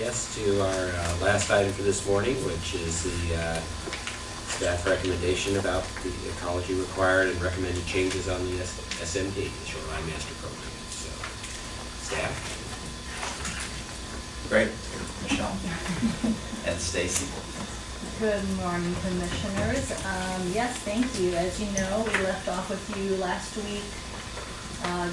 guess, to our last item for this morning, which is the staff recommendation about the ecology required and recommended changes on the SMP, the Shoreline Master Program. So, staff. Great, Michelle and Stacie. Good morning, Commissioners. Yes, thank you. As you know, we left off with you last week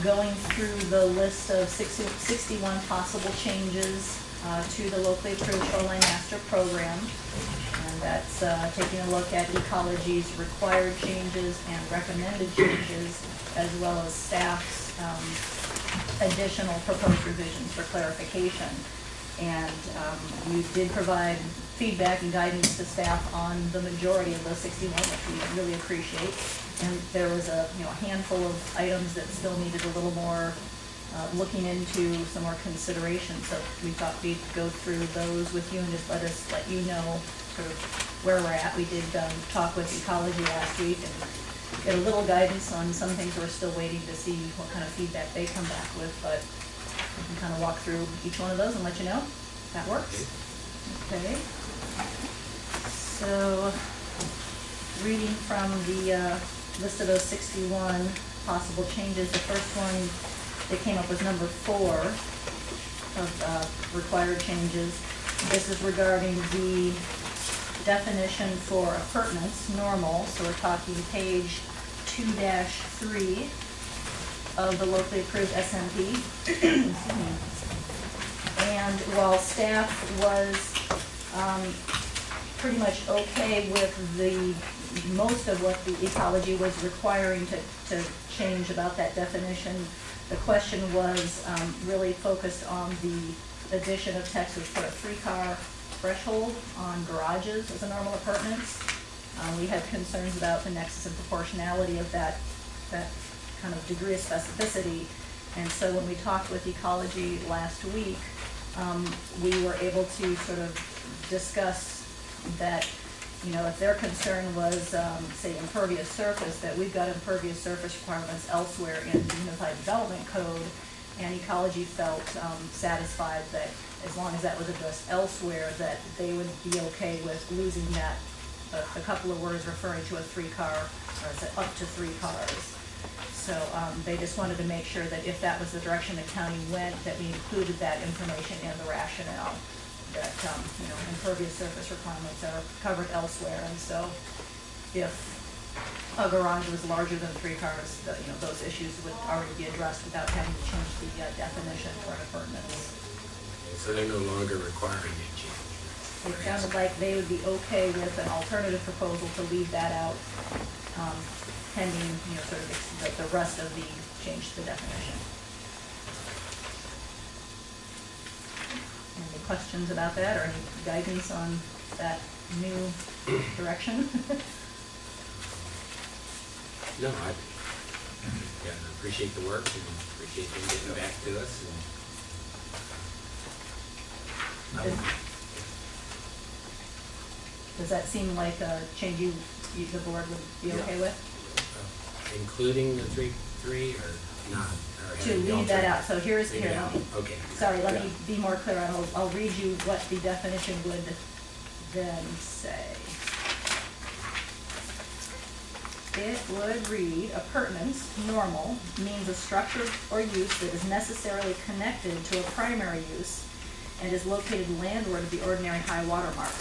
going through the list of 61 possible changes to the locally approved Shoreline Master Program. And that's taking a look at Ecology's required changes and recommended changes, as well as staff's additional proposed revisions for clarification. And you did provide feedback and guidance to staff on the majority of those 61, which we really appreciate. And there was a handful of items that still needed a little more looking into, some more consideration. So we thought we'd go through those with you and just let you know sort of where we're at. We did talk with Ecology last week and get a little guidance on some things. We're still waiting to see what kind of feedback they come back with, but we can kind of walk through each one of those and let you know if that works. Okay. So, reading from the list of those 61 possible changes, the first one that came up was number 4 of required changes. This is regarding the definition for appurtenance, normal. So we're talking page 2-3 of the locally approved SMP. And while staff was pretty much okay with most of what the Ecology was requiring to change about that definition, the question was really focused on the addition of text which put a 3-car threshold on garages as a normal appurtenance. We had concerns about the nexus and proportionality of that kind of degree of specificity. And so when we talked with Ecology last week, we were able to sort of discuss that, if their concern was, say, impervious surface, that we've got impervious surface requirements elsewhere in the Unified Development Code, and Ecology felt satisfied that as long as that was addressed elsewhere, that they would be okay with losing that, a couple of words referring to a 3-car, or is it up to 3 cars. So they just wanted to make sure that if that was the direction the county went, that we included that information in the rationale, that impervious surface requirements are covered elsewhere. And so if a garage was larger than 3 cars, those issues would already be addressed without having to change the definition for an appurtenance. So they're no longer requiring a change. It sounded like they would be okay with an alternative proposal to leave that out, pending, sort of the rest of the change to the definition. Any questions about that, or any guidance on that new direction? No, I appreciate the work and appreciate them getting back to us. Does that seem like a change the board would be okay with? Including the 3 or not? Or to leave that out. So here. Okay. Sorry, let me be more clear. I'll read you what the definition would then say. It would read, appurtenance, normal, means a structure or use that is necessarily connected to a primary use and is located landward of the ordinary high water mark.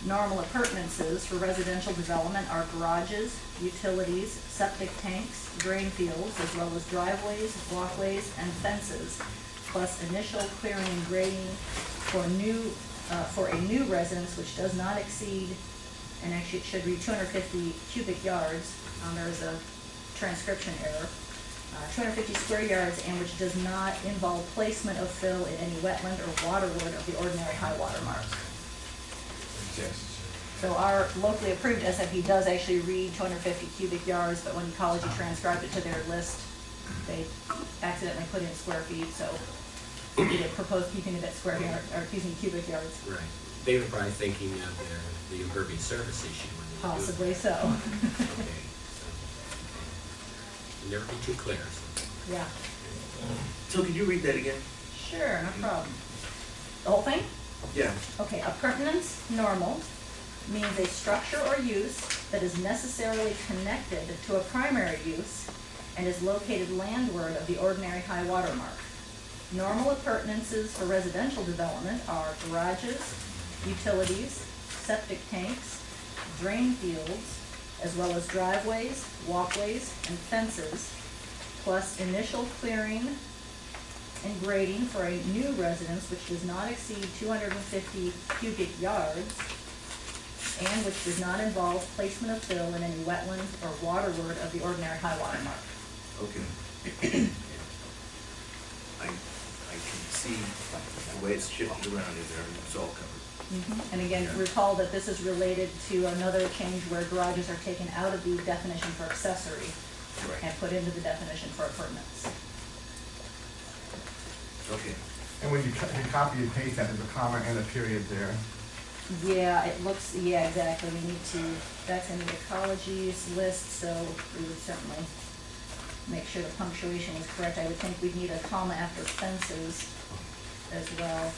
Normal appurtenances for residential development are garages, utilities, septic tanks, drain fields, as well as driveways, walkways, and fences, plus initial clearing and grading for a new residence which does not exceed, and actually it should read 250 cubic yards. There is a transcription error. 250 square yards, and which does not involve placement of fill in any wetland or waterward of the ordinary high water mark. Yes. So our locally approved SMP does actually read 250 cubic yards, but when Ecology transcribed it to their list, they accidentally put in square feet, so we did propose keeping it at cubic yards. Right. They were probably thinking of the impervious surface issue. Possibly so. Okay. Never be too clear. So. Yeah. So could you read that again? Sure, no problem. The whole thing? Yeah. Okay, appurtenance, normal, means a structure or use that is necessarily connected to a primary use and is located landward of the ordinary high water mark. Normal appurtenances for residential development are garages, utilities, septic tanks, drain fields, as well as driveways, walkways, and fences, plus initial clearing and grading for a new residence which does not exceed 250 cubic yards and which does not involve placement of fill in any wetlands or waterward of the ordinary high water mark. Okay. I can see the way it's shifted around in there, and it's all covered. And again, recall that this is related to another change where garages are taken out of the definition for accessory and put into the definition for appurtenance. Okay. And when you copy and paste that, there's a comma and a period there. Yeah, it looks, yeah, exactly. We need to, that's in the ecologies list, so we would certainly make sure the punctuation was correct. I would think we'd need a comma after fences as well.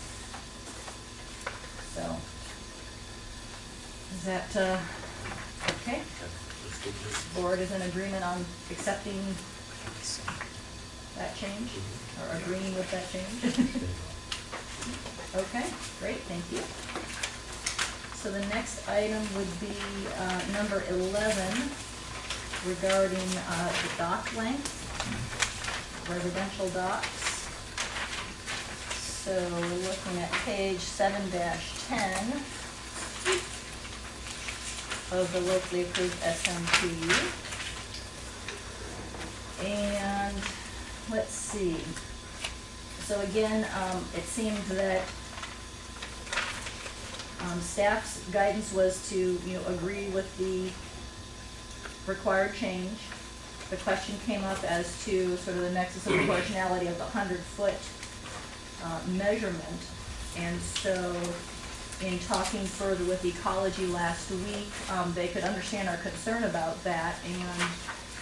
So, is that, okay? Board is in agreement on accepting that change, or agreeing with that change? Okay, great, thank you. So the next item would be number 11, regarding the dock length, residential docks. So we're looking at page 7-10 of the locally approved SMP. And let's see. So again, it seemed that staff's guidance was to, agree with the required change. The question came up as to sort of the nexus of proportionality of the 100-foot measurement. And so in talking further with Ecology last week, they could understand our concern about that, and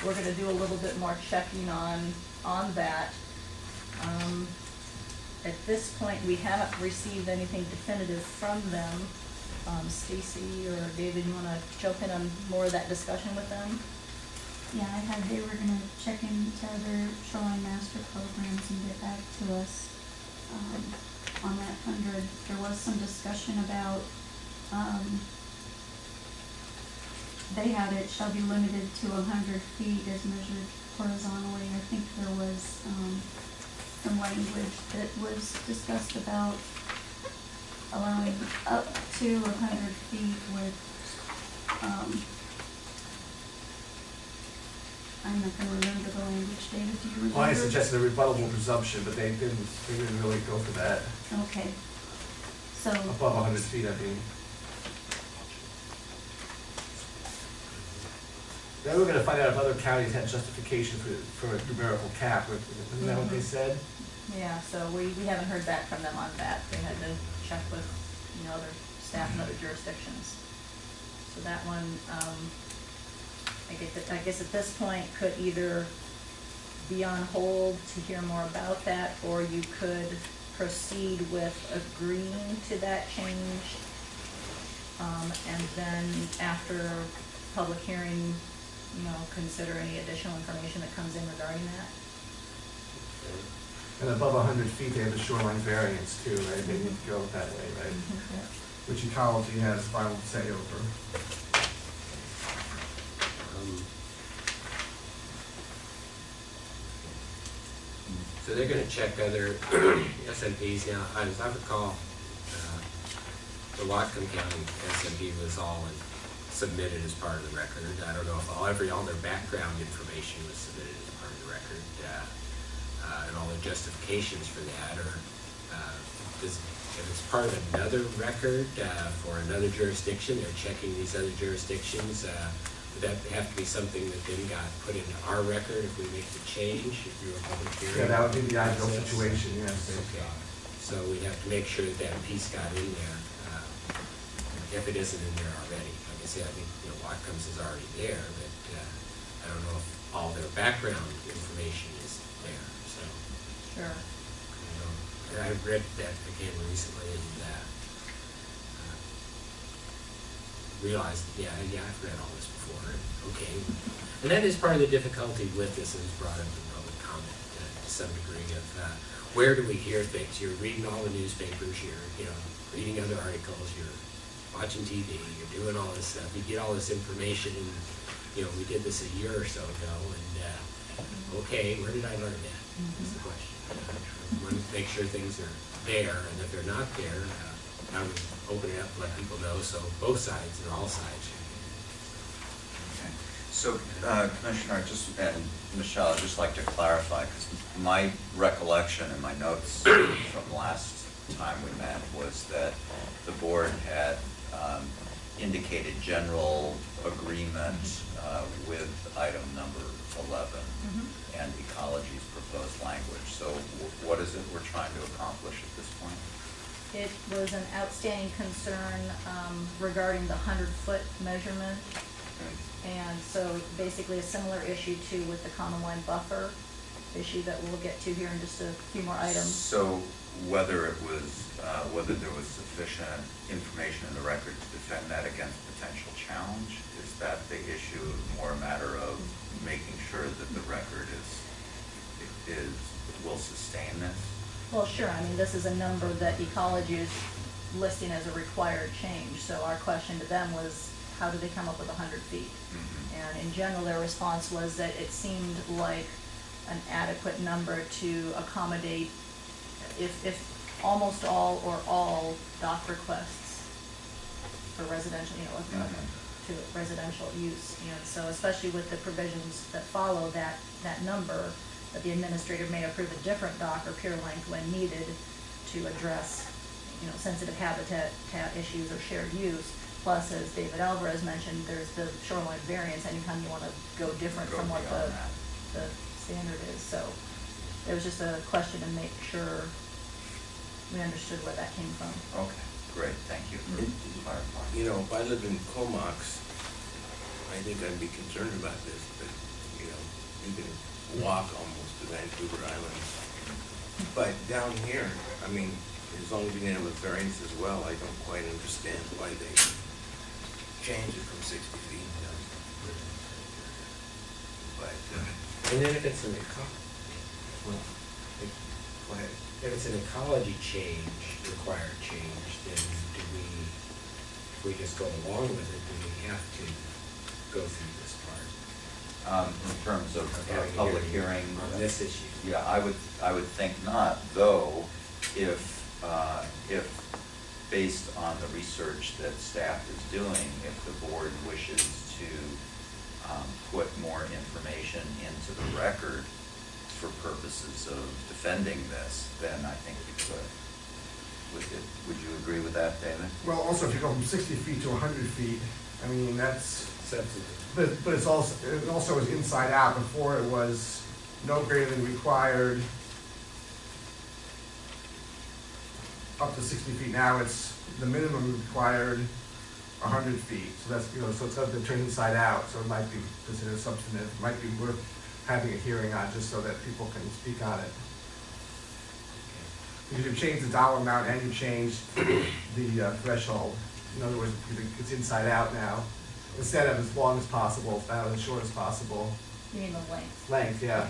we're going to do a little bit more checking on that. At this point, we haven't received anything definitive from them. Stacie or David, you want to jump in on more of that discussion with them? Yeah, they were gonna check into other shoreline master programs and get back to us, on that 100. There was some discussion about, they had it shall be limited to 100 feet as measured horizontally. I think there was, some language that was discussed about allowing up to 100 feet with, I'm not gonna remember the language. David, do you remember? Well, I suggested a rebuttable presumption, but they didn't really go for that. Okay. So. Above 100 feet, I mean. They were gonna find out if other counties had justification for a numerical cap, isn't that what they said? Yeah, so we haven't heard back from them on that. They had to check with, other staff in other jurisdictions. So that one, I guess at this point could either be on hold to hear more about that, or you could proceed with agreeing to that change. And then after public hearing, consider any additional information that comes in regarding that. And above 100 feet, they have the shoreline variance too, right? They need to go that way, right? Yeah. Which Ecology has final say over. So they're going to check other SMPs now. As I recall, the Whatcom County SMP was all submitted as part of the record. I don't know if all their background information was submitted as part of the record, and all the justifications for that, or if it's part of another record for another jurisdiction, they're checking these other jurisdictions. Would that have to be something that then got put into our record if we make the change, if you're a public hearing? Yeah, that would be the ideal situation, yes. Okay, so we'd have to make sure that that piece got in there, if it isn't in there already. Like I said, I think, Whatcom's is already there, but I don't know if all their background information is there, so. Sure. And I read that again recently, and realized, yeah, I've read all this before, okay. And that is part of the difficulty with this, and it's brought up in public comment to some degree of, where do we hear things? You're reading all the newspapers, you're, reading other articles, you're watching TV, you're doing all this stuff, you get all this information, and, we did this a year or so ago, and, okay, where did I learn that? Is the question. We want to make sure things are there, and if they're not there, how do we open it up to let people know, so both sides and all sides. Okay. So, Commissioner, and Michelle, I'd just like to clarify, because my recollection in my notes from last time we met was that the board had indicated general agreement with item number 11 and Ecology's proposed language. So what is it we're trying to accomplish at this point? It was an outstanding concern regarding the 100-foot measurement. And so basically a similar issue too with the common line buffer issue that we'll get to here in just a few more items. So whether there was sufficient information in the record to defend that against potential challenge, is that the issue, more a matter of making sure that the record will sustain this? Well, sure. I mean, this is a number that Ecology is listing as a required change. So our question to them was, how do they come up with 100 feet? And in general, their response was that it seemed like an adequate number to accommodate if almost all or all dock requests for residential, to residential use. So especially with the provisions that follow that number, that the administrator may approve a different dock or pier length when needed to address, sensitive habitat issues or shared use. Plus, as David Alvarez mentioned, there's the shoreline variance anytime you want to go different from what the standard is. So it was just a question to make sure we understood where that came from. Okay, great, thank you for clarifying. If I lived in Comox, I think I'd be concerned about this, but, you can walk almost to Vancouver Island. But down here, as long as you can have a variance as well, I don't quite understand why they changed it from 60 feet. But, And then if it's an go ahead. if it's an ecology change, required change, then if we just go along with it, do we have to go through this part? In terms of Having a public hearing on this issue? Yeah, I would think not, though, if based on the research that staff is doing, if the board wishes to put more information into the record for purposes of defending this, then I think you could. Would you agree with that, David? Well, also if you go from 60 feet to 100 feet, that's Substantive. But it also is inside out. Before it was no greater than required up to 60 feet. Now it's the minimum required 100 feet. So that's, so it's got to turn inside out. So it might be considered substantive. It might be worth having a hearing on just so that people can speak on it. Because you've changed the dollar amount and you've changed the threshold. In other words, it's inside out now. Instead of as long as possible, it's now as short as possible. You mean the length? Length, yeah.